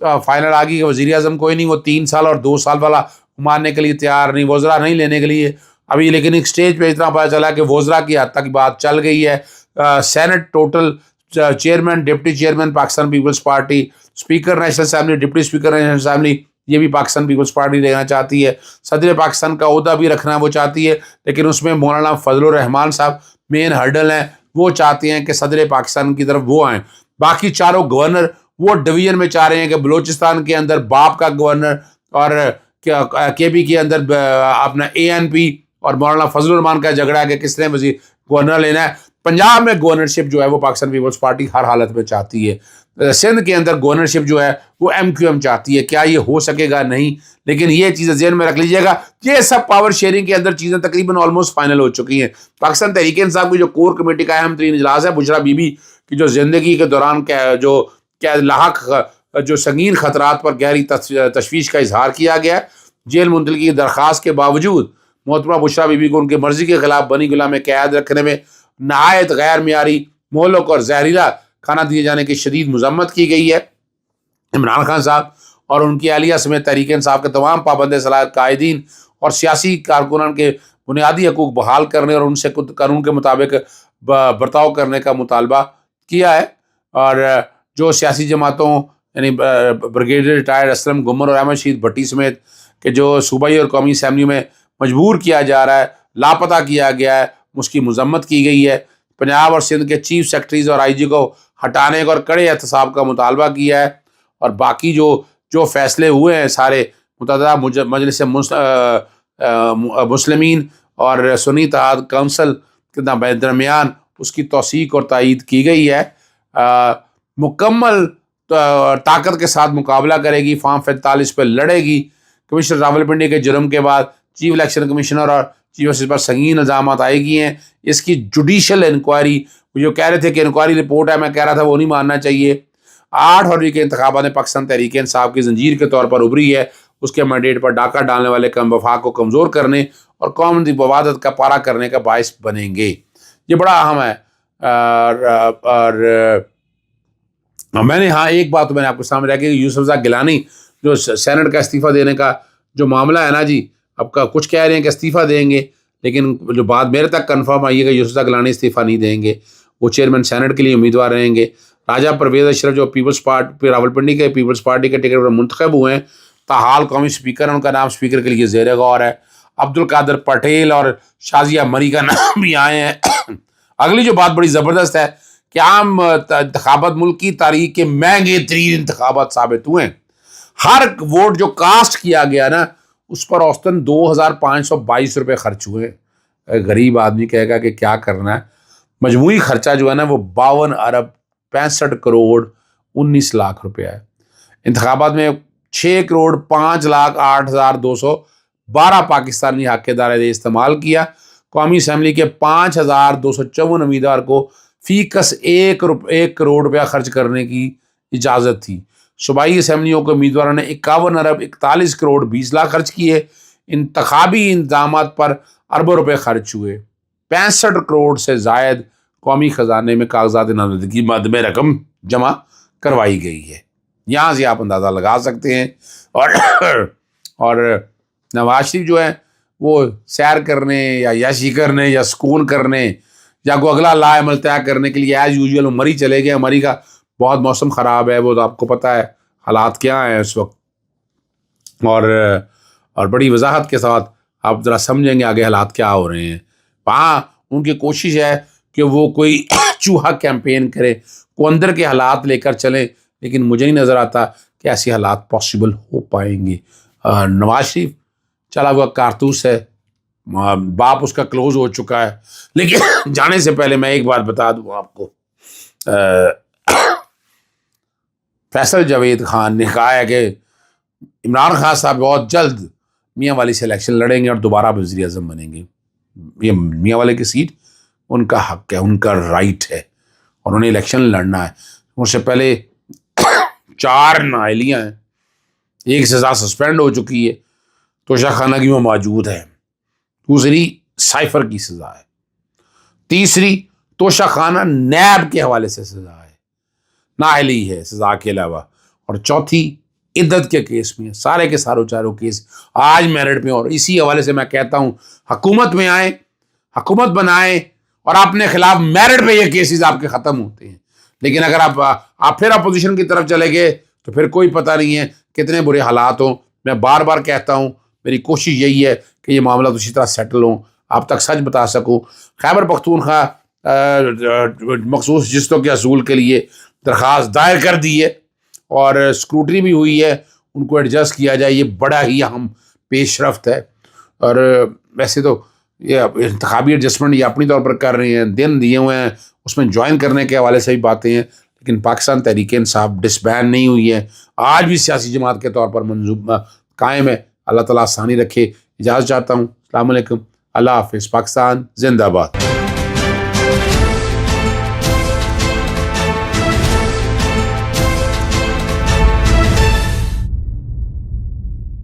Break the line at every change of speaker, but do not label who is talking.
Final آ گئی کہ وزیر اعظم کوئی نہیں، وہ 3 سال اور 2 سال والا ماننے کے لیے تیار نہیں، وزراء نہیں لینے کے لیے ابھی. لیکن ایک سٹیج پہ اتنا پتہ چلا کہ وزراء کی حد تک بات چل گئی ہے. Senate total chairman, deputy chairman Pakistan Peoples Party, speaker national assembly, deputy speaker national assembly, یہ بھی پاکستان پیپلز پارٹی لینا چاہتی ہے. صدر پاکستان کا عہدہ بھی رکھنا وہ چاہتی ہے، لیکن اس میں مولانا فضل الرحمان صاحب مین ہرڈل ہیں. وہ چاہتے ہیں کہ صدر پاکستان کی طرف وہ آئیں. باقی چاروں گورنر وہ ڈویژن میں چاہ رہے ہیں کہ بلوچستان کے اندر باپ کا گورنر اور کے پی کے اندر اپنا اے این پی اور مولانا فضل الرحمان کا جھگڑا ہے کہ کس نے وزیر گورنر لینا ہے. پنجاب میں گورنرشپ جو ہے وہ پاکستان پیپلز پارٹی ہر حالت میں چاہتی ہے. سندھ کے اندر گورنرشپ جو ہے وہ ایم کیو ایم چاہتی ہے. کیا یہ ہو سکے گا؟ نہیں. لیکن یہ چیزیں ذہن میں رکھ لیجیے گا، یہ سب پاور شیئرنگ کے اندر چیزیں تقریباً آلموسٹ فائنل ہو چکی ہیں. پاکستان تحریک انصاف کی جو کور کمیٹی کا اہم ترین اجلاس ہے، بشرا بی بی کی جو زندگی کے دوران جو لاحق جو سنگین خطرات پر گہری تشویش کا اظہار کیا گیا، جیل منتقلی کی درخواست کے باوجود محترمہ بشرا بی بی کو ان کی مرضی کے خلاف بنی غلام قید رکھنے میں نہایت غیر معیاری مہلک اور زہریلا کھانا دیے جانے کی شدید مذمت کی گئی ہے. عمران خان صاحب اور ان کی اہلیہ سمیت تحریک انصاف کے تمام پابند صلاحیت قائدین اور سیاسی کارکنان کے بنیادی حقوق بحال کرنے اور ان سے قانون کے مطابق برتاؤ کرنے کا مطالبہ کیا ہے. اور جو سیاسی جماعتوں یعنی بریگیڈیئر ریٹائرڈ اسلم گمر اور احمد شہید بھٹی سمیت کہ جو صوبائی اور قومی اسمبلیوں میں مجبور کیا جا رہا ہے، لاپتہ کیا گیا ہے، اس کی مذمت کی گئی ہے. پنجاب اور سندھ کے چیف سیکرٹریز اور آئی جی کو ہٹانے کا اور کڑے احتساب کا مطالبہ کیا ہے. اور باقی جو فیصلے ہوئے ہیں سارے متعددہ مجلس مسلمین اور سنی اتحاد کونسل کے درمیان اس کی توثیق اور تائید کی گئی ہے. مکمل طاقت کے ساتھ مقابلہ کرے گی، فارم 45 پہ لڑے گی. کمشنر راولپنڈی کے جرم کے بعد چیف الیکشن کمشنر اور چیف جسٹس پر سنگین الزامات آئے گی ہیں. اس کی جوڈیشل انکوائری، جو کہہ رہے تھے کہ انکوائری رپورٹ ہے، میں کہہ رہا تھا وہ نہیں ماننا چاہیے. 8 فروری کے انتخابات میں پاکستان تحریک انصاف کی زنجیر کے طور پر ابھری ہے. اس کے مینڈیٹ پر ڈاکہ ڈالنے والے کم وفاق کو کمزور کرنے اور قوم کی مفادات کا پارا کرنے کا باعث بنیں گے. یہ بڑا اہم ہے. اور میں نے ایک بات تو میں نے آپ کو سامنے رکھی کہ یوسف زاء گیلانی جو سینٹ کا استعفیٰ دینے کا جو معاملہ ہے نا جی، اب کا کچھ کہہ رہے ہیں کہ استعفیٰ دیں گے، لیکن جو بات میرے تک کنفرم آئی ہے کہ یوسف زاء گیلانی استعفیٰ نہیں دیں گے. وہ چیئرمین سینٹ کے لیے امیدوار رہیں گے. راجہ پرویز اشرف جو پیپلز پارٹی راولپنڈی کے پیپلز پارٹی کے ٹکٹ پر منتخب ہوئے ہیں، تاحال قومی اسپیکر ہیں، ان کا نام اسپیکر کے لیے زیر غور ہے. عبدالقادر پٹیل اور شازیہ مری کا نام بھی آئے ہیں. اگلی جو بات بڑی زبردست ہے کہ عام انتخابات ملک کی تاریخ کے مہنگے ترین انتخابات ثابت ہوئے ہیں. ہر ووٹ جو کاسٹ کیا گیا نا، اس پر اوسطاً 2522 روپے خرچ ہوئے. غریب آدمی کہے گا کہ کیا کرنا ہے. مجموعی خرچہ جو ہے نا وہ 52 ارب 65 کروڑ 19 لاکھ روپیہ ہے. انتخابات میں 6 کروڑ 5 لاکھ 8,212 پاکستانی حق دار استعمال کیا. قومی اسمبلی کے 5,254 امیدوار کو فی کس 1 کروڑ روپیہ خرچ کرنے کی اجازت تھی. صوبائی اسمبلیوں کے امیدواروں نے 51 ارب 41 کروڑ 20 لاکھ خرچ کیے. انتخابی انتظامات پر اربوں روپے خرچ ہوئے. 65 کروڑ سے زائد قومی خزانے میں کاغذات نامزدگی مد میں رقم جمع کروائی گئی ہے. یہاں سے آپ اندازہ لگا سکتے ہیں. اور نواز شریف جو ہے وہ سیر کرنے یا یاشی کرنے یا سکون کرنے یا کوئی اگلا لا عمل طے کرنے کے لیے ایز یوزول مری چلے گئے. مری کا بہت موسم خراب ہے، وہ تو آپ کو پتہ ہے حالات کیا ہیں اس وقت. اور بڑی وضاحت کے ساتھ آپ ذرا سمجھیں گے آگے حالات کیا ہو رہے ہیں. وہاں ان کی کوشش ہے کہ وہ کوئی چوہا کیمپین کرے، کو اندر کے حالات لے کر چلیں، لیکن مجھے نہیں نظر آتا کہ ایسی حالات پاسبل ہو پائیں گے. نواز شریف چلا ہوا کارتوس ہے، باپ اس کا کلوز ہو چکا ہے. لیکن جانے سے پہلے میں ایک بات بتا دوں آپ کو، فیصل جاوید خان نے کہا ہے کہ عمران خان صاحب بہت جلد میاں والی سے الیکشن لڑیں گے اور دوبارہ وزیر اعظم بنیں گے. یہ میاں والے کی سیٹ ان کا حق ہے، ان کا رائٹ ہے، اور انہیں الیکشن لڑنا ہے. ان سے پہلے 4 نااہلیاں ہیں، ایک سزا سسپینڈ ہو چکی ہے، توشہ خانہ کی وہ موجود ہے. دوسری سائفر کی سزا ہے. تیسری توشہ خانہ نیب کے حوالے سے سزا ہے، نااہلی ہے سزا کے علاوہ. اور چوتھی عدت کے کیس میں سارے کے ساروں چاروں کیس آج میرٹ پہ. اور اسی حوالے سے میں کہتا ہوں حکومت میں آئیں, حکومت بنائیں, اور اپنے خلاف میرٹ پہ یہ کیسز آپ کے ختم ہوتے ہیں. لیکن اگر آپ پھر اپوزیشن کی طرف چلے گئے تو پھر کوئی پتہ نہیں ہے کتنے برے حالات ہوں. میں بار بار کہتا ہوں میری کوشش یہی ہے کہ یہ معاملات اسی طرح سیٹل ہوں, آپ تک سچ بتا سکوں. خیبر پختونخوا مخصوص جستوں کے حصول کے لیے درخواست دائر کر دی ہے اور اسکروٹنی بھی ہوئی ہے, ان کو ایڈجسٹ کیا جائے. یہ بڑا ہی اہم پیش رفت ہے. اور ویسے تو یہ انتخابی ایڈجسٹمنٹ یہ اپنی طور پر کر رہے ہیں, دن دیے ہوئے ہیں, اس میں جوائن کرنے کے حوالے سے بھی باتیں ہیں, لیکن پاکستان تحریک انصاف ڈسبینڈ نہیں ہوئی ہے, آج بھی سیاسی جماعت کے طور پر منظوم قائم ہے. اللہ تعالیٰ آسانی رکھے. اجازت چاہتا ہوں. السلام علیکم. اللہ حافظ. پاکستان زندہ باد.